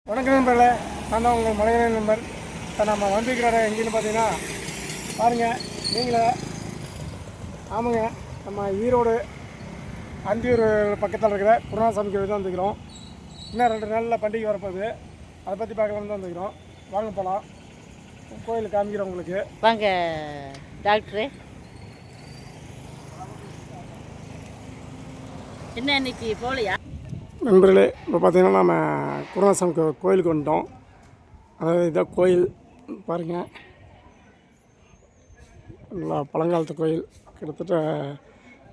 வணக்கம் நண்பர்களே, நான் தான் உங்கள் மலையன் நண்பர். இப்போ நம்ம வந்திருக்கிற இடம் எங்கேன்னு பார்த்தீங்கன்னா பாருங்கள் நீங்களே. ஆமாங்க, நம்ம ஈரோடு அந்தியூர் பக்கத்தில் இருக்கிற குருநாசாமி கோயில் தான் வந்துக்கிறோம். இன்னும் 2 நாளில் பண்டிகை வரப்போகுது, அதை பற்றி பார்க்கலாம்னு தான் வந்துக்கிறோம். வாங்க போகலாம், கோயில் காமிக்கிறோம் உங்களுக்கு. வாங்க டாக்டரு. என்ன இன்னைக்கு போகலையா நண்பர்களே? இப்போ பார்த்தீங்கன்னா நம்ம குருநாசாமி கோயிலுக்கு வந்துட்டோம். அதாவது இதான் கோயில் பாருங்கள், நல்லா பழங்காலத்து கோயில். கிட்டத்தட்ட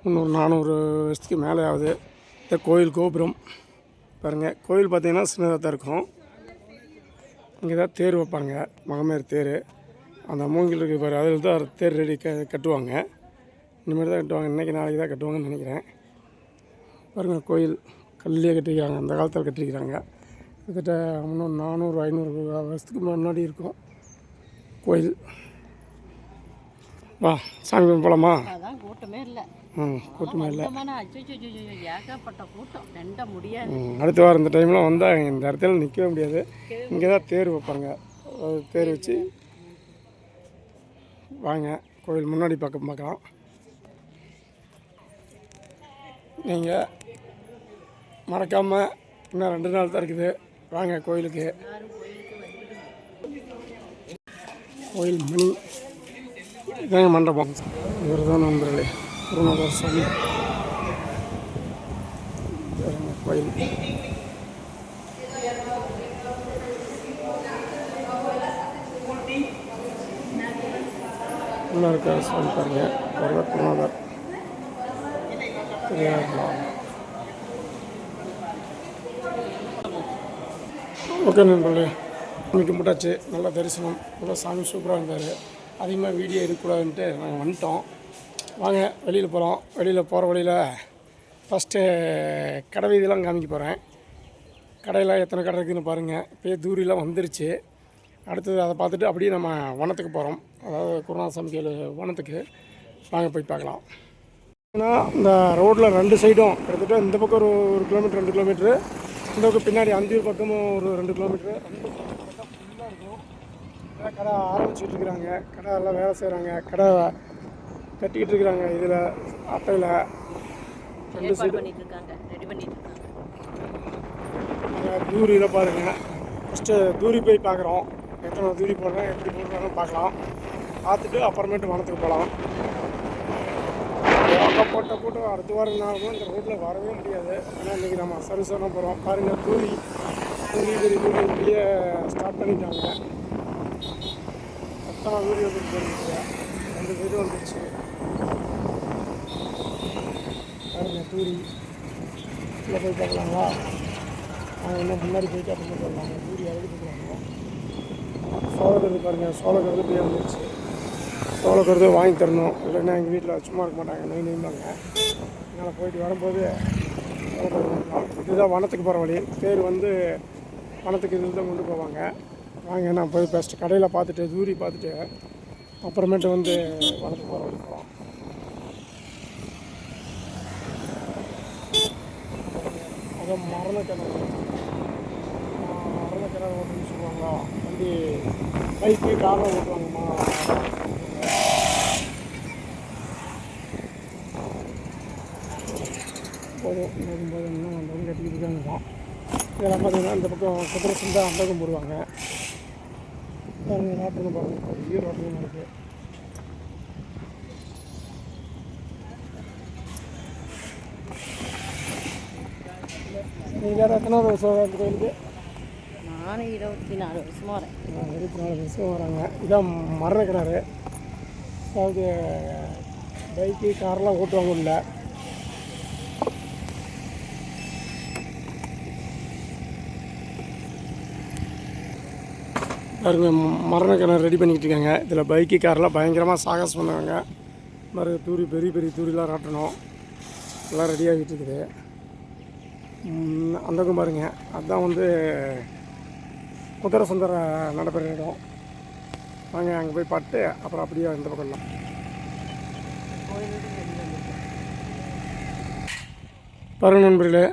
300-400 வருஷத்துக்கு மேலே ஆகுது. இந்த கோயில் கோபுரம் பாருங்கள். கோயில் பார்த்திங்கன்னா சின்னதாக தான் இருக்கும். இங்கே தான் தேர் வைப்பாங்க, மகமேர் தேர். அந்த மூங்கில் இருக்குது பாரு, அதில் தான் தேர் ரெடி கட்டுவாங்க. இனிமேல் தான் கட்டுவாங்க, இன்றைக்கி நாளைக்கு தான் கட்டுவாங்கன்னு நினைக்கிறேன். பாருங்கள், கோயில் கல்லே கட்டிக்கிறாங்க, அந்த காலத்தில் கட்டிக்கிறாங்க. கிட்டத்தட்ட 300-400-500 வருஷத்துக்கு முன்னாடி இருக்கும் கோயில். வா சாமி போகலாமா? அதான் கூட்டமே இல்லை. கூட்டமே இல்லை, ஏகப்பட்ட கூட்டம், ரெண்ட முடியாது. அடுத்த வாரம் இந்த டைமில் வந்தால் இந்த இடத்துல நிற்கவே முடியாது. இங்கே தான் தேர் வைப்பாங்க, தேர் வச்சு வாங்க கோயில் முன்னாடி பார்க்கலாம். நீங்கள் மறக்காமல் இன்னும் 2 நாள் தான் இருக்குது, வாங்க கோயிலுக்கு. கோயில் மணி இதாங்க மண்டபம். இவர் தான் நண்பர்களே குருநாதர் சாமி கோயில். நல்லா இருக்க சாமி பாருங்க, அவர் குருநாதர். ஓகே நண்பர்களே, சாமி கும்பிட்டாச்சு, நல்லா தரிசனம், நல்லா சாமி சூப்பராக இருந்தார். அதிகமாக வீடியோ எடுக்கக்கூடாதுன்ட்டு நாங்கள் வந்துட்டோம். வாங்க வெளியில் போகிறோம். வெளியில் போகிற வழியில் ஃபஸ்ட்டு கடை வீதியெல்லாம் காமிக்க போகிறேன். கடையில் எத்தனை கடை இருக்குதுன்னு பாருங்கள். இப்போயே தூரிலாம் வந்துருச்சு. அடுத்தது அதை பார்த்துட்டு அப்படியே நம்ம வனத்துக்கு போகிறோம், அதாவது குருநாசாமி கோயில் வனத்துக்கு. வாங்க போய் பார்க்கலாம். ஏன்னா இந்த ரோட்டில் 2 சைடும் கிட்டத்தட்ட இந்த பக்கம் ஒரு 1 கிலோமீட்டர் 2 கிலோமீட்ரு, இந்த பக்கம் பின்னாடி அந்தியூர் பக்கமும் ஒரு 2 கிலோமீட்ரு. ஃபுல்லாக இருக்கும். கடை ஆரம்பிச்சுட்டு இருக்கிறாங்க, கடை எல்லாம் வேலை செய்கிறாங்க, கடை கட்டிக்கிட்டு இருக்கிறாங்க. இதில் அட்டையில் 2 சைடு தூரியில் பாருங்கள். ஃபஸ்ட்டு தூரி போய் பார்க்குறோம், எத்தனை தூரி போடுறேன், எப்படி போடுறாங்க பார்க்கலாம். பார்த்துட்டு அப்புறமேட்டு வனத்துக்கு போகலாம். போட்ட போட்டு அடுத்த வாரம் நாளும் இந்த ரோட்டில் வரவே முடியாது. ஏன்னா இன்றைக்கி நம்ம சர்வீஸாக போகிறோம். பாருங்கள், தூரி பெரிய வெளியே ஸ்டார்ட் பண்ணிட்டாங்க. எத்தனை தூரி வந்துட்டு போயிருந்துச்சு, 2 சைடு வந்துடுச்சு. பாருங்கள் தூரி இல்லை போய் பார்க்கலாங்களா? நாங்கள் இன்னும் முன்னாடி போயிட்டு அப்படின்னு சொல்லலாங்க. தூரி அழகு பார்க்குறாங்க. சோளக்கருது பாருங்கள், சோளக்கருது போய் வந்துடுச்சு. சோளக்கருது வாங்கி தரணும், இல்லைன்னா எங்கள் வீட்டில் சும்மா இருக்க மாட்டாங்க, நெய்வாங்க. அதனால் போயிட்டு வரும்போது சோளக்கருது. இதுதான் வனத்துக்கு போகிற வழி. தேர் வந்து வனத்துக்கு இதில் தான் கொண்டு போவாங்க. வாங்க நான் போய் ஃபஸ்ட்டு கடையில் பார்த்துட்டு தூரி பார்த்துட்டு அப்புறமேட்டு வந்து வனத்துக்கு போகிற வழி போகலாம். அதான் மரணக்கிணறு ஓட்டுன்னு சொல்லுவாங்களா, வண்டி பைக்கு காரில் ஓட்டுவாங்கம்மா. போதும் இன்னும் அந்த பக்கம் கட்டிக்கிட்டு இருக்காங்க தான். இதெல்லாம் பார்த்தீங்கன்னா இந்த பக்கம் குதிரை சந்தை அந்த பக்கம் போடுவாங்க. பாருங்கள், நாட்டு பாருங்கள், ஈரோடு இருக்குது. நீங்கள் வேறு எத்தனை வருஷம் அந்த கோயிலுக்கு? நான் 24 வருஷமாக வரேன். 24 வருஷம் வராங்க. இதான் மரணக்கிணறு. அதாவது பைக்கு காரெலாம் ஓட்டுவாங்க இல்லை. பாருங்க, மரணக்கிணறு ரெடி பண்ணிக்கிட்டு இருக்காங்க. இதில் பைக்கு காரெலாம் பயங்கரமாக சாகசம் பண்ணுவாங்க. மாதிரி தூரி பெரிய தூரிலாம் ராட்டணும், எல்லாம் ரெடி ஆகிட்டு இருக்குது. அந்தக்கும் பாருங்கள், அதுதான் வந்து குதிரை சந்தரை நடைபெற இடம். வாங்க அங்கே போய் பார்த்து அப்புறம் அப்படியே இந்த பக்கம்லாம். பாருங்கள் நண்பர்களே,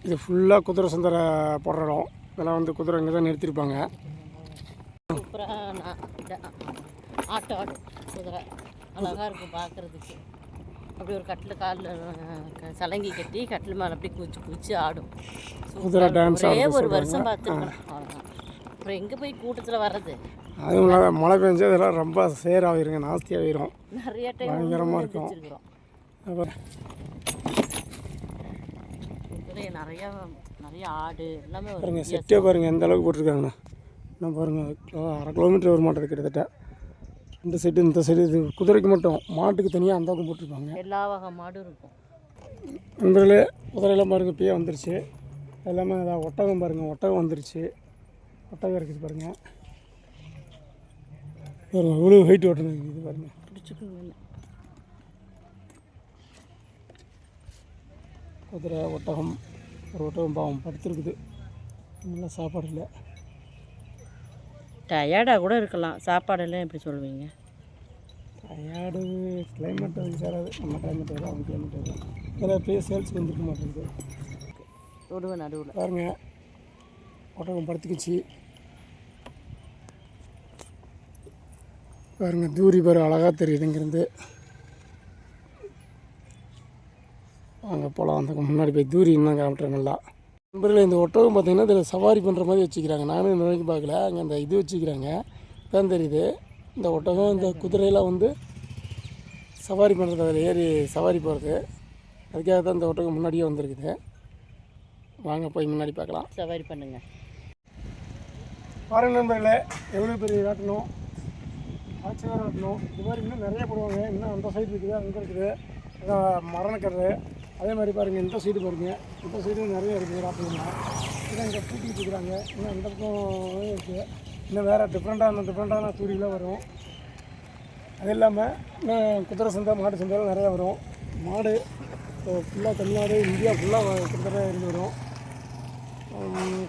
இது ஃபுல்லாக குதிரை சந்தரை போடுற இடம். இதெல்லாம் வந்து குதிரை இங்கே தான் நிறுத்தியிருப்பாங்க. சூப்பராக ஆட்டோ ஆடு குதிரை அழகாக இருக்கும் பார்க்குறதுக்கு. அப்படி ஒரு கட்டில் காலில் சலங்கி கட்டி கட்டில் மேலே அப்படி குச்சி குச்சி ஆடும். குதிரை டான்ஸ் ஒரே ஒரு வருஷம் பார்த்துருக்கேன். அவ்வளோதான். அப்புறம் எங்கே போய் கூட்டத்தில் வர்றது? அதுவும் இல்லாத மழை பெஞ்சு இதெல்லாம் ரொம்ப சேராகிருங்க, நாஸ்தி ஆகிரும். நிறைய டைம் பயங்கரமாக இருக்கும். குதிரை நிறைய ஆடு எல்லாமே பாருங்கள், செட்டே பாருங்கள் எந்த அளவுக்கு போட்டிருக்காங்கண்ணா. நான் பாருங்கள் 1/2 கிலோமீட்டர் வர மாட்டேது கிட்டத்தட்ட. இந்த சைடு இந்த சைடு இது குதிரைக்கு மட்டும், மாட்டுக்கு தனியாக அந்த பக்கம் போட்டிருப்பாங்க. எல்லா வகை மாடும் இருக்கும். நண்பர்களே, குதிரையெல்லாம் பாருங்கள் இப்பயே வந்துருச்சு. எல்லாமே அதான் ஒட்டகம் பாருங்கள், ஒட்டகம் வந்துருச்சு. ஒட்டகம் இருக்குது பாருங்கள். பாருங்கள் இவ்வளோ ஹைட் ஓட்டணும் இருக்குது பாருங்கள். பிடிச்சிக்கோங்க. குதிரை ஒட்டகம், ஒரு ஒட்டகம் பாவம் படுத்துருக்குது. நல்லா சாப்பாடு இல்லை. டயர்டாக கூட இருக்கலாம். சாப்பாடெல்லாம் எப்படி சொல்லுவீங்க? டயர்டு கிளைமேட் அதுக்கு சேராது. நம்ம கிளைமேட் வரும், அவங்க கிளைமேட் வரும். வேறு பெரிய சேல்ஸுக்கு வந்துருக்க மாட்டேங்குது. தொடுவேன் நடுவில் பாருங்க, ஒட்டகம் படுத்துக்கிச்சு பாருங்க. தூரி பாரு அழகாக தெரியுது இங்கேருந்து. அங்கே போகலாம். அந்த முன்னாடி போய் தூரி இன்னும் காமிட்டுறேன் நல்லா. நண்பர்களே, இந்த ஒட்டகம் பார்த்திங்கன்னா இதில் சவாரி பண்ணுற மாதிரி வச்சுக்கிறாங்க. நானும் இந்த வரைக்கும் பார்க்கல. அங்கே அந்த இது வச்சுக்கிறாங்க தான் தெரியுது. இந்த ஒட்டகம் இந்த குதிரையெல்லாம் வந்து சவாரி பண்ணுறது, அதில் ஏறி சவாரி போகிறது. அதுக்காக தான் இந்த ஒட்டகம் முன்னாடியே வந்திருக்குது. வாங்க போய் முன்னாடி பார்க்கலாம். சவாரி பண்ணுங்கள். பாருங்கள் நண்பர்களே, எவ்வளோ பெரிய ராட்டணும், ஆச்சரியம் ராட்டணும். இது மாதிரி இன்னும் நிறைய போடுவாங்க. இன்னும் அந்த சைடு இருக்குது, அங்கே இருக்குது மரணக்கரு. அதே மாதிரி பாருங்கள், இந்த சைடு பாருங்கள், இந்த சைடும் நிறைய இருக்குது ராட்டணும்னா. இதான் இங்கே பூட்டிகிட்டு இருக்கிறாங்க. இன்னும் இந்த பக்கம் இருக்குது. இன்னும் வேறு டிஃப்ரெண்ட்டான தூரிலாம் வரும். அது இல்லாமல் இன்னும் குதிரை சந்தை, மாடு சந்தையெல்லாம் நிறையா வரும். மாடு ஃபுல்லாக தமிழ்நாடு, இந்தியா ஃபுல்லாக கிட்டத்தட்ட இருந்து வரும்.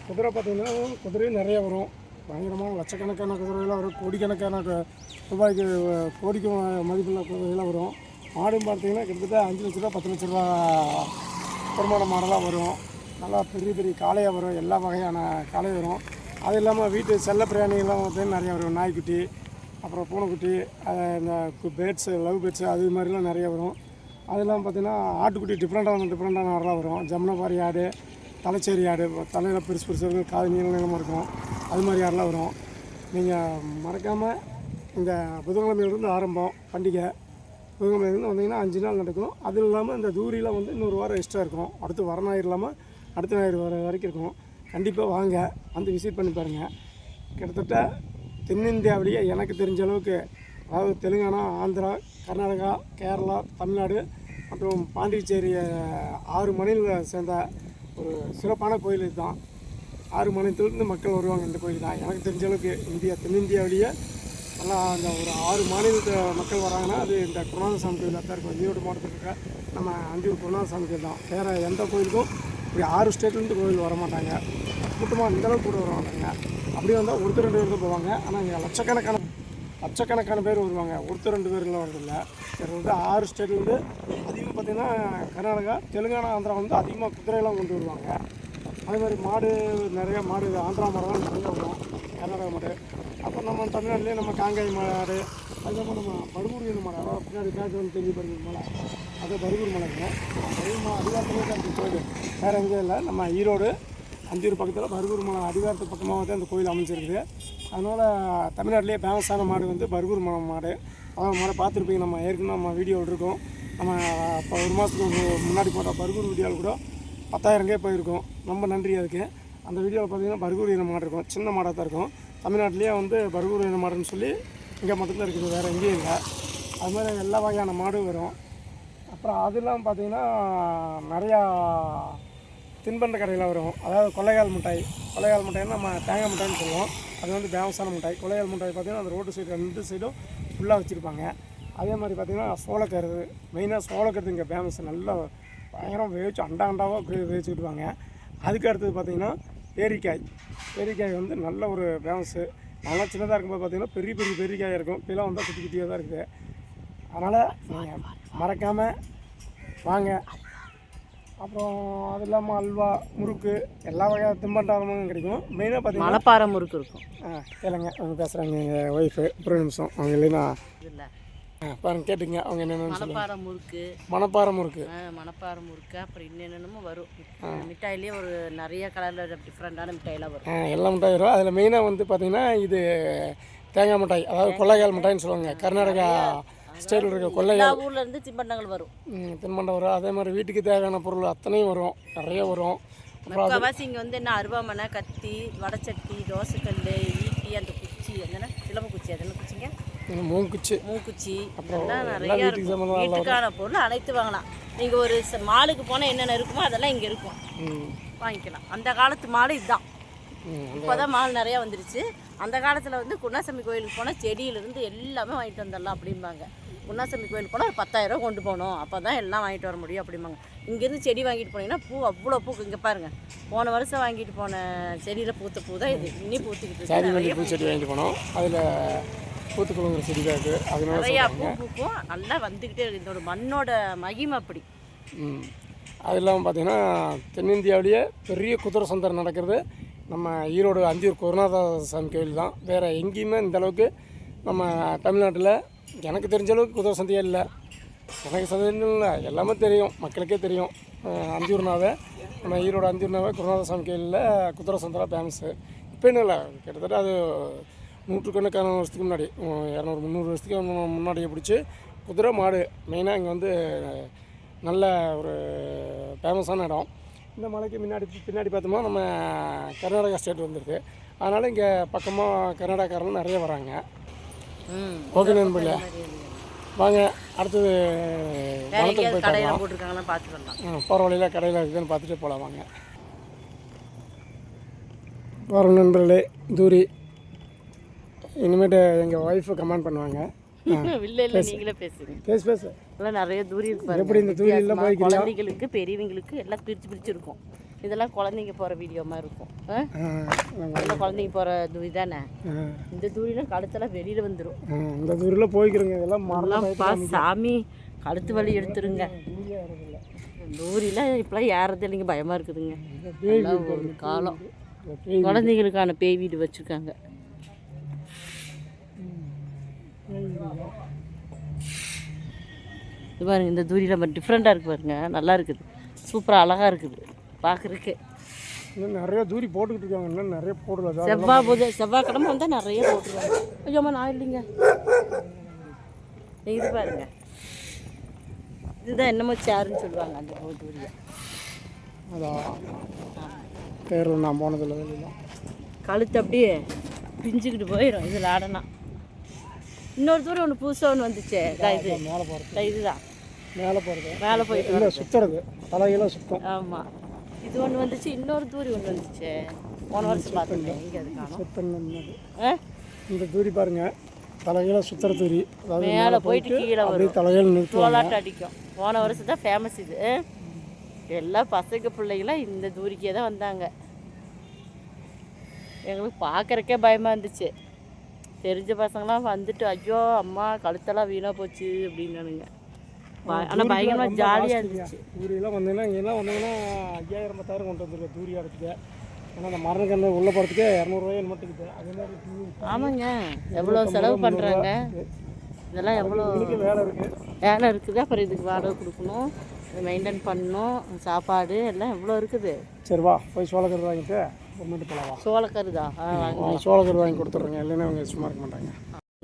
குதிரை பார்த்திங்கன்னா குதிரையும் நிறையா வரும். பயங்கரமான லட்சக்கணக்கான குதிரைகளாக வரும். கோடிக்கணக்கான ரூபாய்க்கு, கோடிக்கு மதிப்புள்ள குதிரைகளாக வரும். மாடும் பார்த்திங்கன்னா கிட்டத்தட்ட 5 லட்ச ரூபா 10 லட்ச ரூபா வருமான மாடெல்லாம் வரும். நல்லா பெரிய பெரிய காளையாக வரும். எல்லா வகையான காளையும் வரும். அது இல்லாமல் வீட்டு செல்ல பிராணிகள்லாம் பார்த்திங்கன்னா நிறையா வரும். நாய்க்குட்டி, அப்புறம் பூனைக்குட்டி, இந்த பேர்ட்ஸு, லவ் பேர்ட்ஸு, அது மாதிரிலாம் நிறையா வரும். அதெல்லாம் பார்த்திங்கன்னா ஆட்டுக்குட்டி டிஃப்ரெண்ட்டான ஆடெலாம் வரும். ஜமுனாபாரி ஆடு, தலைச்சேரி ஆடு, தலையில் பெருசு இருக்கும், காது நீளமாக இருக்கும். அது மாதிரி ஆடெலாம் வரும். நீங்கள் மறக்காமல் இந்த புதன்கிழமையிலிருந்து ஆரம்பம் பண்டிகை. புதன்கிழமையிலேருந்து வந்தீங்கன்னா 5 நாள் நடக்கும். அது இல்லாமல் இந்த தூரிலாம் வந்து இன்னொரு வாரம் எக்ஸ்ட்ரா இருக்கும். அடுத்து வர ஞாயிறு இல்லாமல் அடுத்த ஞாயிறு வர வரைக்கும் இருக்கும். கண்டிப்பாக வாங்க, வந்து விசிட் பண்ணி பாருங்கள். கிட்டத்தட்ட தென்னிந்தியாவிலேயே எனக்கு தெரிஞ்ச அளவுக்கு, அதாவது தெலுங்கானா, ஆந்திரா, கர்நாடகா, கேரளா, தமிழ்நாடு மற்றும் பாண்டிச்சேரி 6 மாநிலங்களை சேர்ந்த ஒரு சிறப்பான கோயில் இதுதான். 6 மாநிலத்திலிருந்து மக்கள் வருவாங்க இந்த கோயில் தான். எனக்கு தெரிஞ்ச அளவுக்கு தென்னிந்தியாவிலேயே நல்லா அந்த ஒரு 6 மாநிலத்து மக்கள் வராங்கன்னா அது இந்த குருநாதசாமி கோயிலாக தான் இருக்கும். ஈரோடு மாவட்டத்தில் இருக்க நம்ம அந்தியூர் குருநாதசாமி கோயில் தான். வேறு எந்த கோயிலுக்கும் இப்படி 6 ஸ்டேட்லேருந்து கோயில் வர மாட்டாங்க. கூட்டமாக இந்தளவுக்கு கூட வர மாட்டாங்க. அப்படி வந்தால் ஒருத்தர் 2 பேர் தான் போவாங்க. ஆனால் இங்கே லட்சக்கணக்கான பேர் வருவாங்க. ஒருத்தர் 2 பேர்லாம் வரதில்லை. சரி வந்து 6 ஸ்டேட்லேருந்து அதிகமாக பார்த்திங்கன்னா கர்நாடகா, தெலுங்கானா, ஆந்திரா வந்து அதிகமாக குதிரையெல்லாம் கொண்டு வருவாங்க. அதே மாதிரி மாடு நிறையா, மாடு ஆந்திரா மாடெல்லாம் நிறையா வரும், கர்நாடகா மாடு. அப்புறம் நம்ம தமிழ்நாட்டிலே நம்ம காங்காய் மாடு, அதுக்கப்புறம் நம்ம பருகூர் மாடு, அதாவது பின்னாடி பேக் வந்து தெரிஞ்சு பருகூர் மலை, அது பருகூர் மலைங்க. அதிகாரத்துலேயே தான் அந்த கோயில், வேறு எங்கேயும் இல்லை. நம்ம ஈரோடு அந்தியூர் பக்கத்தில் பருகூர் மலை அதிகாரத்து பக்கமாக தான் அந்த கோயில் அமைச்சிருக்குது. அதனால் தமிழ்நாட்டிலே ஃபேமஸான மாடு வந்து பருகூர் மலை மாடு. அதான் மாடை பார்த்துருப்பீங்க. நம்ம ஏற்கனவே நம்ம வீடியோ இருக்கோம். நம்ம இப்போ 1 மாதத்துக்கு முன்னாடி போட்ட பருகூர் வீடியோவில் கூட 10,000 போயிருக்கும். ரொம்ப நன்றி அதுக்கு. அந்த வீடியோவில் பார்த்திங்கன்னா பருகூர் இன மாடு இருக்கும், சின்ன மாடாக தான் இருக்கும். தமிழ்நாட்டிலேயே வந்து பருகூர் இன மாடுன்னு சொல்லி இங்கே மட்டும்தான் இருக்குது, வேறு எங்கேயும் இல்லை. அது மாதிரி எல்லா வகையான மாடும் வரும். அப்புறம் அதெல்லாம் பார்த்திங்கன்னா நிறையா தின்பண்ட கடையில் வரும். அதாவது கொள்ளைக்கால் மிட்டாய்னா நம்ம தேங்காய் மிட்டாய்னு சொல்லுவோம். அது வந்து ஃபேமஸான மிட்டாய். கொள்ளைக்கால் மிட்டாய் பார்த்திங்கன்னா அந்த ரோடு சைடு 2 சைடும் ஃபுல்லாக வச்சுருப்பாங்க. அதே மாதிரி பார்த்திங்கன்னா சோளக்கருது, மெயினாக சோளக்கருது இங்கே ஃபேமஸ். நல்லா பயங்கரம் வேவிச்சு அண்டாவாக வேவிச்சுக்கிட்டுவாங்க. அதுக்கு அடுத்தது பார்த்திங்கன்னா பேரிக்காய் வந்து நல்ல ஒரு ஃபேமஸ்ஸு. நல்லா சின்னதாக இருக்கும்போது பார்த்திங்கன்னா பெரிய பேரிக்காயாக இருக்கும். இப்போலாம் வந்தால் குட்டி குட்டியாக தான் இருக்குது. அதனால் நீங்கள் மறக்காமல் வாங்க, அப்புறம் அது இல்லாமல் அல்வா, முறுக்கு எல்லா வகையான தின்பண்டமும் கிடைக்கும். மெயினாக பார்த்தீங்கன்னா மலைப்பாறை முறுக்கு இருக்கும். கேளுங்க, அவங்க பேசுகிறாங்க எங்கள் ஒய்ஃபு. ஒரு நிமிஷம் அவங்க இல்லைன்னா இல்லை பாருங்க, கேட்டுங்க அவங்க என்னென்னு. மலைப்பாறை முறுக்கு, மணப்பாறை முறுக்கு, மணப்பாறை முறுக்கு, அப்புறம் என்னென்னமோ வரும். மிட்டாயிலேயே ஒரு நிறைய கலரில் டிஃப்ரெண்ட்டான மிட்டாயெல்லாம் வரும். எல்லா மிட்டாய் வரும். அதில் மெயினாக வந்து பார்த்திங்கன்னா இது தேங்காய் மிட்டாய், அதாவது கொள்ளைக்கால் மிட்டாய்ன்னு சொல்லுவாங்க. கர்நாடகா ஸ்டைலில் இருக்க கொள்ளைக்கால். ஊரில் இருந்து தின்பண்டங்கள் வரும். தின்பண்டம் வரும். அதே மாதிரி வீட்டுக்கு தேவையான பொருள் அத்தனையும் வரும், நிறைய வரும். முக்கால்வாசி இங்கே வந்து என்ன அருவாமனை, கத்தி, வடச்சட்டி, தோசைக்கல், ஈட்டி, அந்த குச்சி, என்னென்ன சிலம்பு குச்சி, அதெல்லாம் குச்சிங்க, மூக்குச்சி எல்லாம் நிறையா இருக்கும். வீட்டுக்கான பொருள் அனைத்து வாங்கலாம். நீங்கள் ஒரு மாலுக்கு போனால் என்னென்ன இருக்குமோ அதெல்லாம் இங்கே இருக்கும், வாங்கிக்கலாம். அந்த காலத்து மால் இதுதான். இப்போ தான் மால் நிறையா வந்துருச்சு. அந்த காலத்தில் வந்து குருணாசாமி கோயிலுக்கு போனால் செடியிலேருந்து எல்லாமே வாங்கிட்டு வந்துடலாம் அப்படிம்பாங்க. குருணாசாமி கோயிலுக்கு போனால் ஒரு 10,000 ரூபா கொண்டு போகணும், அப்போ தான் எல்லாம் வாங்கிட்டு வர முடியும் அப்படிம்பாங்க. இங்கேருந்து செடி வாங்கிட்டு போனீங்கன்னா பூ அவ்வளோ பூ. இங்கே பாருங்கள், போன வருஷம் வாங்கிட்டு போன செடியில் பூத்த பூ தான் இது. இன்னி பூத்துக்கிட்டு இருக்கு. பூ செடி வாங்கிட்டு போனோம், அதில் பூத்துக்குழுங்கிற செடி தான் இருக்குது. அது நிறையா பூ பூக்கும், நல்லா வந்துக்கிட்டே இருக்குது. இதோட மண்ணோட மகிமை அப்படி. அது இல்லாமல் பார்த்திங்கன்னா தென்னிந்தியாவிலேயே பெரிய குதிரை சந்தை நடக்கிறது நம்ம ஈரோடு அந்தியூர் குருநாத சாமி கோயில் தான். வேறு எங்கேயுமே இந்தளவுக்கு நம்ம தமிழ்நாட்டில் எனக்கு தெரிஞ்ச அளவுக்கு குதிரை சந்தையே இல்லை. எனக்கு சந்தைன்னு இல்லை, எல்லாமே தெரியும், மக்களுக்கே தெரியும். அந்தியூர்னாவே நம்ம ஈரோடு அந்தியூர்னாவே குருநாத சாமி கோயிலில் குதிரை சந்தை ஃபேமஸ்ஸு. இப்போ என்ன இல்லை, கிட்டத்தட்ட அது நூற்றுக்கணக்கான வருஷத்துக்கு முன்னாடி 200-300 வருஷத்துக்கு முன்னாடியே பிடிச்சி குதிரை மாடு மெயினாக இங்கே வந்து நல்ல ஒரு ஃபேமஸான இடம். இந்த மலைக்கு பின்னாடி பார்த்தோம்னா நம்ம கர்நாடகா ஸ்டேட் வந்துருக்கு. அதனால் இங்கே பக்கமாக கர்நாடகாரங்க நிறைய வராங்க. ஓகே நண்பர்களே, வாங்க அடுத்தது வனத்துக்கு போய் போகிற வழியில் கடையில் இருக்குதுன்னு பார்த்துட்டு போகலாம். வாங்க வர நண்பர்களே. தூரி இனிமேட்டு எங்கள் ஒய்ஃபு கமெண்ட் பண்ணுவாங்க. நீங்களே பேசு. எல்லாம் நிறைய தூரி இருக்கு. எப்படி இந்த தூரி எல்லாம் போய் குழந்தைங்களுக்கு பெரியவங்களுக்கு எல்லாம் பிரிச்சு இருக்கும். இதெல்லாம் குழந்தைங்க போகிற வீடியோ மாதிரி இருக்கும். எல்லாம் குழந்தைங்க போகிற தூரி தானே. இந்த தூரிலாம் கழுத்தெல்லாம் வெளியில் வந்துடும். இந்த தூரியில் போய்க்கிறோங்க. இதெல்லாம் மரலாம் சாமி கழுத்து வலி எடுத்துருங்க. தூரிலாம் இப்போலாம் ஏறது இல்லைங்க, பயமாக இருக்குதுங்க. ஒரு காலம் குழந்தைங்களுக்கான பேய் வீடு வச்சுருக்காங்க. இது பாருங்க, இந்த தூரியில் டிஃப்ரெண்ட்டாக இருக்குது பாருங்க, நல்லா இருக்குது, சூப்பராக அழகாக இருக்குது பார்க்குறதுக்கு. இன்னும் நிறைய தூரி போட்டுக்கிட்டு இருக்காங்க. இன்னும் நிறைய போடல. செவ்வாய்க்கிழமை வந்தால் நிறைய போட்டுருவாங்க. ஐயோம்மா நான் இல்லைங்க, இது பாருங்க, இதுதான் என்னமோ சேருன்னு சொல்லுவாங்க அந்த தூரியை. அதான் பேர் நான் போனதில்லை. வெளியில் கழுத்து அப்படியே பிஞ்சுக்கிட்டு போயிடும் இதில் ஆடனா. இன்னொரு தூரம் ஒன்று புதுசாக ஒன்று வந்துச்சு. இது மேலே போகிறது, இதுதான் மேலே போயிட்டு இல்லை சுற்றுறது, தலையெல்லாம் சுத்தம். ஆமாம், இது ஒன்று வந்துச்சு. இன்னொரு தூரி ஒன்று வந்துச்சு, போன வருஷம் பார்த்துட்டேன். இங்கே அது காணும். இந்த தூரி பாருங்க, தலையெல்லாம் சுற்றுற தூரி. மேலே போயிட்டு கீழே வரும், தலைகள் தோலாட்டம் அடிக்கும். போன வருஷம் தான் ஃபேமஸ் இது. எல்லா பசங்க பிள்ளைங்களாம் இந்த தூரிக்கே தான் வந்தாங்க. எங்களுக்கு பார்க்குறக்கே பயமாக இருந்துச்சு. தெரிஞ்ச பசங்களாம் வந்துட்டு ஐயோ அம்மா கழுத்தெல்லாம் வீணாக போச்சு அப்படின்னானுங்க. ஆனால் பயங்கரமாக ஜாலியாக இருந்துச்சு. தூரியெல்லாம் வந்தீங்கன்னா இங்கெல்லாம் வந்தீங்கன்னா 5000-10,000 கொண்டு வந்துருக்கேன் தூரி இடத்துக்கு. ஆனால் அந்த மரணக்கண்ணு உள்ளே போகிறதுக்கே 200 ரூபாய் மட்டுக்குது. அதே மாதிரி ஆமாங்க, எவ்வளோ செலவு பண்ணுறாங்க. இதெல்லாம் எவ்வளோ வேலை இருக்குது. அப்புறம் இதுக்கு வாடகை கொடுக்கணும், மெயின்டைன் பண்ணணும், சாப்பாடு எல்லாம் எவ்வளோ இருக்குது. சரி வா போய் சோளக்கரு வாங்கிட்டு அப்புறமேட்டு போகலாம். சோளக்கருதா? சோளக்கரு வாங்கி கொடுத்துட்றேங்க, இல்லைன்னா அவங்க சும்மா இருக்க மாட்டாங்க.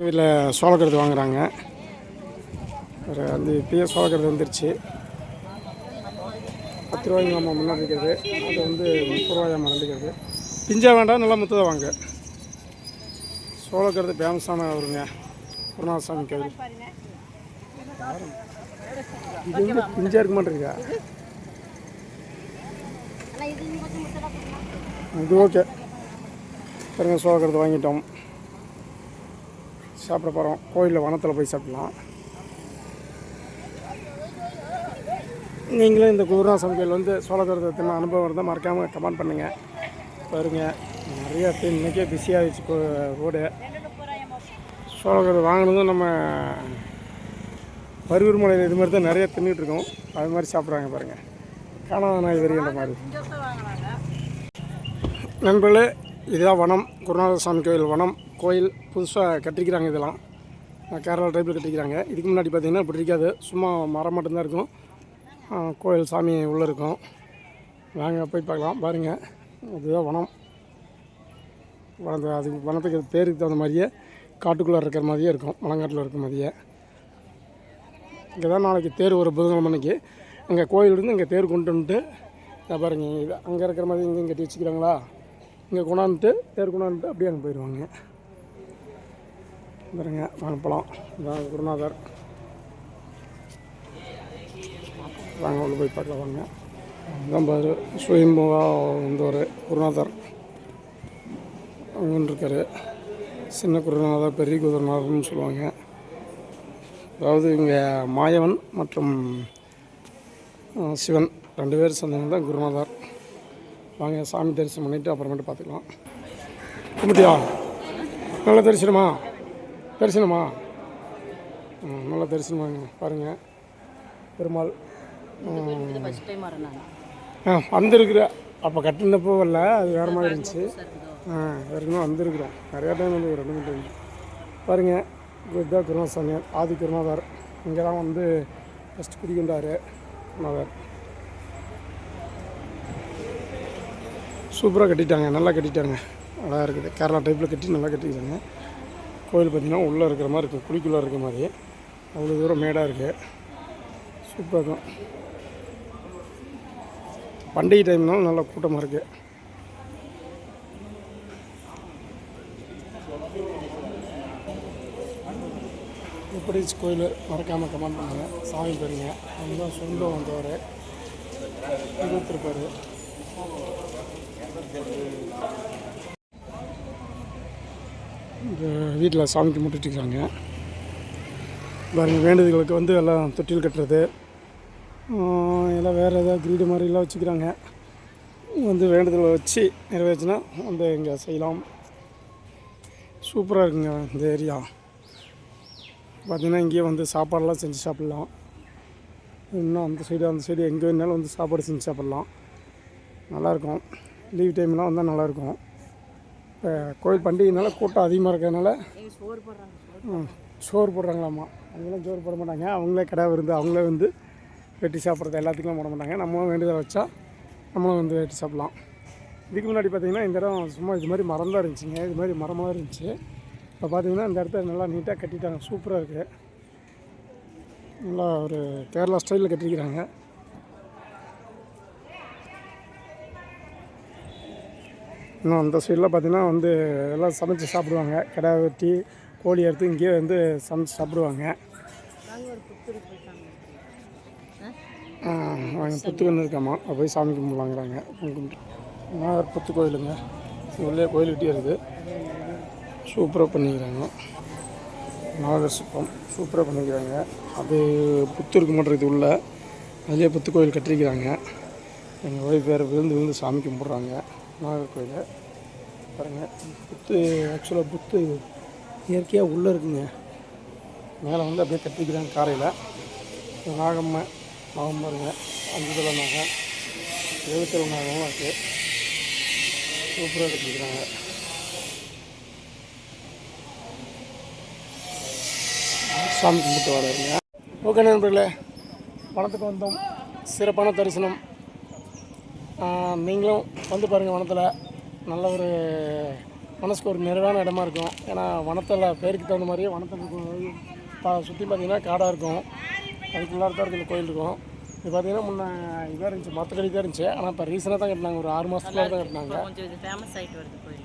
வீட்டில் சோளக்கருது வாங்குறாங்க. ஒரு அந்த இப்பயே சோளக்கருது வந்துருச்சு. 10 ரூபாய்க்கு நம்ம முன்னாடி இருக்கிறது, அது வந்து 30 ரூபாயாமல் வந்துக்கிறது. பிஞ்சா வேண்டாம், நல்லா முத்ததாக வாங்க. சோளக்கருது ஃபேமஸான வருங்க குருநாதசாமி கோயில். இது வந்து பிஞ்சா இருக்க மாட்டேங்குதா? இது ஓகே பாருங்க, சோளக்கருது வாங்கிட்டோம், சாப்பிட போகிறோம். கோயிலில் வனத்தில் போய் சாப்பிடலாம். நீங்களும் இந்த குருநாதசாமி கோயில் வந்து சோளக்கருது தின்ன அனுபவம் இருந்தால் மறக்காமல் கமெண்ட் பண்ணுங்கள். பாருங்க நிறையா இன்றைக்கே பிஸியாகிடுச்சு ரோடு. சோளக்கருது வாங்கினதும் நம்ம பருவூர் மலையில் இது மாதிரி தான் நிறைய தின்னுட்டுருக்கோம். அது மாதிரி சாப்பிட்றாங்க பாருங்கள். காணாத நாய் வரின்ற மாதிரி. நண்பர்களே, இதுதான் வனம், குருநாதர் சாமி கோயில் வனம். கோயில் புதுசாக கட்டிக்கிறாங்க. இதெல்லாம் கேரளா டைப்பில் கட்டிக்கிறாங்க. இதுக்கு முன்னாடி பார்த்திங்கன்னா இப்படி இருக்காது, சும்மா மரம் மட்டும்தான் இருக்கும். கோயில் சாமி உள்ளே இருக்கும். வாங்க போய் பார்க்கலாம். பாருங்கள், இதுதான் வனம். அதுக்கு வனத்துக்கு பேருக்கு தகுந்த மாதிரியே காட்டுக்குள்ளே இருக்கிற மாதிரியே இருக்கும், மலங்காட்டில் இருக்கிற மாதிரியே. இங்கே தான் நாளைக்கு தேர் ஒரு புதன்கிழமை அன்னைக்கு அங்கே கோயிலிருந்து இங்கே தேர் கொண்டு வந்துட்டு நான் பாருங்கள், இது அங்கே இருக்கிற மாதிரி இங்கே கட்டி வச்சுக்கிறாங்களா, இங்கே கொண்டாந்துட்டு தேர் கொண்டாந்துட்டு அப்படியே அங்கே போயிடுவாங்க. பாருங்க, வாங்க போகலாம். இதான் குருநாதர். வாங்க உள்ள போய் பார்க்கலாம். வாங்க, இதான் பாரு சுயம்புவா வந்து ஒரு குருநாதர் அங்கே இருக்கார். சின்ன குருநாதர், பெரிய குருநாதர்னு சொல்லுவாங்க. அதாவது இங்கே மாயவன் மற்றும் சிவன் 2 பேர் சேர்ந்தவங்க தான் குருநாதர். வாங்க சாமி தரிசனம் பண்ணிவிட்டு அப்புறமேட்டு பார்த்துக்கலாம். கும்பிட்டியா? நல்ல தரிசனமா? நல்ல தரிசனமாங்க. பாருங்கள், பெருமாள் வந்திருக்கிற அப்போ கட்டினப்போ இல்லை, அது வேறு மாதிரி இருந்துச்சு. ஏற்கனவே வந்திருக்கிறோம், நிறையா டைம் வந்து 2 டைம். பாருங்கள், இதுதான் குருநாத சாமி, ஆதி குருநாதர். இங்கே தான் வந்து ஃபஸ்ட்டு குடிக்கின்றார் குருநாதர். சூப்பராக கட்டிட்டாங்க, நல்லா கட்டிட்டாங்க, நல்லா இருக்குது. கேரளா டைப்பில் கட்டி நல்லா கட்டிக்கிறாங்க. கோயில் பார்த்திங்கன்னா உள்ளே இருக்கிற மாதிரி இருக்குது, குழிக்குள்ளே இருக்கிற மாதிரி. அவ்வளோ தூரம் மேடாக இருக்குது, சூப்பராக இருக்கும். பண்டிகை டைம்னாலும் நல்லா கூட்டமாக இருக்குது. எப்படி கோயில் மறக்காமல் கமெண்ட் பண்ணுங்கள். சாமி பாருங்க, அவங்க தான் சொந்தம் வந்தவர் இருப்பார். இந்த வீட்டில் சாமி கும்பிட்டுருக்காங்க. பாருங்கள், வேண்டுதல்களுக்கு வந்து எல்லாம் தொட்டில் கட்டுறது, எல்லாம் வேறு ஏதாவது கிரீடு மாதிரிலாம் வச்சுக்கிறாங்க. வந்து வேண்டுதலை வச்சு நிறைவேற்றினா வந்து இங்கே செய்யலாம். சூப்பராக இருக்குங்க இந்த ஏரியா. பார்த்திங்கன்னா இங்கேயே வந்து சாப்பாடெல்லாம் செஞ்சு சாப்பிட்லாம். இன்னும் அந்த சைடு எங்கே வேணாலும் வந்து சாப்பாடு செஞ்சு சாப்பிட்லாம். நல்லாயிருக்கும். லீவ் டைம்லாம் வந்தால் நல்லாயிருக்கும். இப்போ கோயில் பண்டிகைனால கூட்டம் அதிகமாக இருக்கிறதுனால சோறு போடுறாங்களாம்மா. அவங்களாம் சோறு போட மாட்டாங்க, அவங்களே கடை விருந்து, அவங்களே வந்து வெட்டி சாப்பிட்றது எல்லாத்துக்கும் போட மாட்டாங்க. நம்மளும் வேண்டியதை வச்சா நம்மளும் வந்து வெட்டி சாப்பிட்லாம். இதுக்கு முன்னாடி பார்த்திங்கன்னா இந்த இடம் சும்மா இது மாதிரி மரம் தான் இருந்துச்சுங்க, இது மாதிரி மரமாக இருந்துச்சு. இப்போ பார்த்திங்கன்னா இந்த இடத்த நல்லா நீட்டாக கட்டிட்டாங்க, சூப்பராக இருக்குது. நல்லா ஒரு கேரளா ஸ்டைலில் கட்டிக்கிறாங்க. இன்னும் அந்த சைடில் பார்த்திங்கன்னா வந்து எல்லாம் சமைச்சு சாப்பிடுவாங்க. கடை வெட்டி கோழி எடுத்து இங்கேயே வந்து சமைச்சு சாப்பிடுவாங்க. புத்துக்கன்று இருக்காமா, போய் சாமி கும்பிடுவாங்கிறாங்க. கும்பிட்டு நான் புத்து கோயிலுங்க, உள்ளே கோயில்கிட்டே இருக்குது. சூப்பராக பண்ணிக்கிறாங்க. நாகர் சிற்பம் சூப்பராக பண்ணிக்கிறாங்க. அது புத்து இருக்க மாட்டேங்குது உள்ள, அதுலேயே புத்து கோயில் கட்டிருக்கிறாங்க. எங்கள் ஒய்ஃப் வேறு விழுந்து சாமி கும்பிட்றாங்க. நாகர் கோயில் பாருங்கள். புத்து ஆக்சுவலாக புத்து இயற்கையாக உள்ளே இருக்குங்க. மேலே வந்து அப்படியே கட்டிக்கிறாங்க காரையில். நாகம்மா பாருங்க, 5 தலை நாகம், 7 தலை நாகமும் இருக்குது. சூப்பராக கட்டிக்கிறாங்க. சாமி கும்பிட்டு வராருங்க. ஓகே நண்பர்களே, வனத்துக்கு வந்தோம், சிறப்பான தரிசனம். நீங்களும் வந்து பாருங்கள். வனத்தில் நல்ல ஒரு மனசுக்கு ஒரு நிறைவான இடமா இருக்கும். ஏன்னா வனத்தில் பேருக்கு தகுந்த மாதிரியே வனத்தில் சுற்றி பார்த்திங்கன்னா காடாக இருக்கும். அதுக்குள்ளார தான் இருக்குது இந்த கோயில் இருக்கும். இது பார்த்திங்கன்னா முன்னே இதாக இருந்துச்சு, மரத்துக்கடி தான் இருந்துச்சு. ஆனால் இப்போ ரீசனாக தான் கட்டினாங்க, ஒரு 6 மாதத்துக்குள்ள தான் கட்டினாங்க. கொஞ்சம் இது ஃபேமஸ் ஆகிட்டு வருது கோயில்.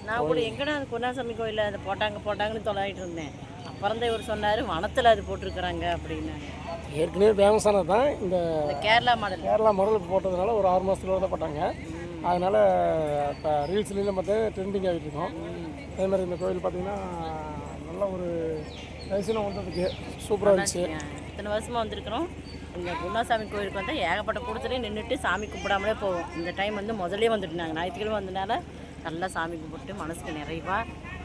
நான் கூட எங்கடா அது குருநாதசாமி கோயிலில் அதை போட்டாங்கன்னு தொலைகிட்டு இருந்தேன். அப்புறம் தான் இவர் சொன்னார், வனத்தில் அது போட்டிருக்கிறாங்க அப்படின்னாங்க. ஏற்கனவே ஃபேமஸானது தான் இந்த கேரளா மாடல் போட்டதுனால ஒரு 6 மாதத்துக்குள்ள தான் போட்டாங்க. அதனால் இப்போ ரீல்ஸ்லாம் பார்த்தா ட்ரெண்டிங் ஆகிட்டு இருக்கோம். அதே மாதிரி இந்த கோயில் பார்த்திங்கன்னா நல்ல ஒரு தரிசனம் வந்ததுக்கு சூப்பராக இருந்துச்சு. இத்தனை வருஷமாக வந்திருக்கிறோம். இந்த குருநாதசாமி கோயிலுக்கு வந்து ஏகப்பட்ட கூட்டத்துலேயே நின்றுட்டு சாமி கும்பிடாமலே போவோம். இந்த டைம் வந்து முதலே வந்துட்டு நாங்கள் ஞாயிற்றுக்கிழமை வந்ததுனால நல்லா சாமி கும்பிட்டு மனசுக்கு நிறைவாக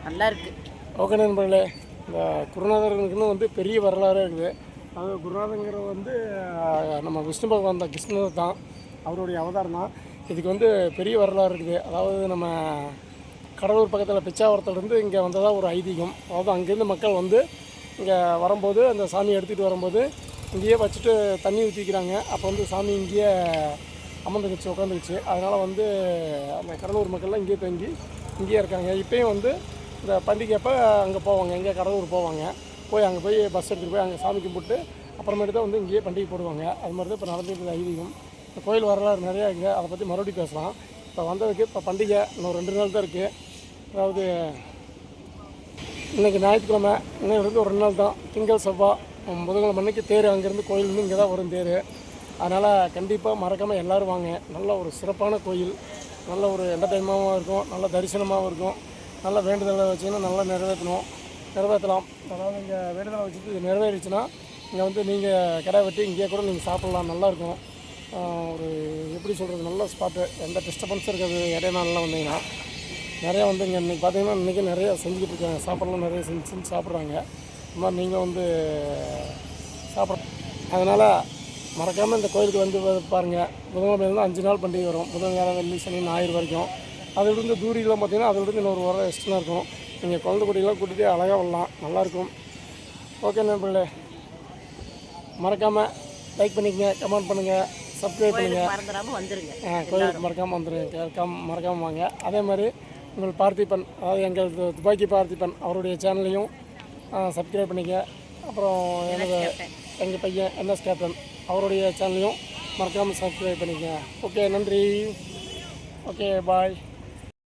நல்லா இருக்குது. ஓகே நண்பர்களே, இந்த குருநாதர்களுக்குன்னு வந்து பெரிய வரலாறு இருக்குது. அது குருநாதங்கிற வந்து நம்ம விஷ்ணு பகவான் தான், கிருஷ்ணர் தான். அவருடைய அவதாரம் தான். இதுக்கு வந்து பெரிய வரலாறு இருக்குது. அதாவது நம்ம கடலூர் பக்கத்தில் பிச்சாவரத்துலேருந்து இங்கே வந்ததாக ஒரு ஐதீகம். அதாவது அங்கேருந்து மக்கள் வந்து இங்கே வரும்போது அந்த சாமியை எடுத்துகிட்டு வரும்போது இங்கேயே வச்சுட்டு தண்ணி ஊற்றிக்கிறாங்க. அப்போ வந்து சாமி இங்கேயே அமர்ந்துக்கிச்சு, உட்காந்துக்கிச்சு. அதனால் வந்து அந்த கடலூர் மக்கள்லாம் இங்கேயே தங்கி இங்கேயே இருக்காங்க. இப்போயும் வந்து இந்த பண்டிகை அப்போ அங்கே போவாங்க, எங்கே கடலூர் போவாங்க. போய் அங்கே போய் பஸ் எடுத்துகிட்டு போய் அங்கே சாமி கும்பிட்டு அப்புறமேட்டு தான் வந்து இங்கேயே பண்டிகை போடுவாங்க. அது மாதிரி தான் இப்போ நடந்துட்டு ஐதீகம். இந்த கோயில் வரலாறு நிறையா இருக்குது. அதை பற்றி மறுபடியும் பேசலாம். இப்போ வந்ததுக்கு இப்போ பண்டிகை இன்னும் 2 நாள் தான் இருக்குது. அதாவது இன்றைக்கி ஞாயிற்றுக்கிழமை, இன்னும் வந்து ஒரு 2 நாள் தான். திங்கள் செவ்வாய் புதன்கிழமை அன்னைக்கு தேர் அங்கேருந்து கோயிலேருந்து இங்கே தான் வரும் தேர். அதனால் கண்டிப்பாக மறக்காமல் எல்லோரும் வாங்க. நல்ல ஒரு சிறப்பான கோயில், நல்ல ஒரு என்டர்டைன்மெண்ட்டாகவும் இருக்கும், நல்ல தரிசனமாகவும் இருக்கும். நல்ல வேண்டுதலை வச்சிங்கன்னா நல்லா நிறைவேற்றலாம். அதாவது இங்கே வேண்டுதலை வச்சுட்டு இது நிறைவேறிச்சுன்னா இங்கே வந்து நீங்கள் கடை வெட்டி இங்கேயே கூட நீங்கள் சாப்பிட்லாம். நல்லாயிருக்கும். ஒரு எப்படி சொல்கிறது, நல்ல ஸ்பாட்டு, எந்த டிஸ்டர்பன்ஸும் இருக்காது. இடையே நாளில் வந்தீங்கன்னா நிறையா வந்து இங்கே இன்றைக்கி பார்த்தீங்கன்னா இன்றைக்கி நிறையா செஞ்சுக்கிட்டு இருக்காங்க. சாப்பாடுலாம் நிறைய செஞ்சு சாப்பிட்றாங்க. இந்த மாதிரி நீங்களும் வந்து அதனால் மறக்காமல் இந்த கோயிலுக்கு வந்து பாருங்கள். புதன்கிழமையிலேருந்து 5 நாள் பண்டிகை வரும். புதன், வியாழன், வெள்ளி, சனி, ஞாயிறு வரைக்கும். அதிலிருந்து தூரிலாம் பார்த்திங்கன்னா அதிலிருந்து இன்னொரு வாரம் எக்ஸ்ட்ரா இருக்கும். நீங்கள் குழந்தை குட்டிலாம் கூட்டிகிட்டு அழகாக வரலாம், நல்லாயிருக்கும். ஓகே நண்பர்களே, மறக்காமல் லைக் பண்ணிக்கங்க, கமெண்ட் பண்ணுங்கள், சப்ஸ்கிரைப் பண்ணுங்கள். மறந்துடாமல் வந்துடுங்க. கோயிலுக்கு மறக்காமல் வந்துடுங்க, மறக்காமல் வாங்க. அதே மாதிரி உங்கள் பார்த்திபன், அதாவது எங்கள் துப்பாக்கி பார்த்திபன் அவருடைய சேனலையும் சப்ஸ்கிரைப் பண்ணிக்க. அப்புறம் எங்கள் பையன் NS கேப்டன் அவருடைய சேனலையும் மறக்காமல் சப்ஸ்கிரைப் பண்ணிக்க. ஓகே, நன்றி. ஓகே, பாய்.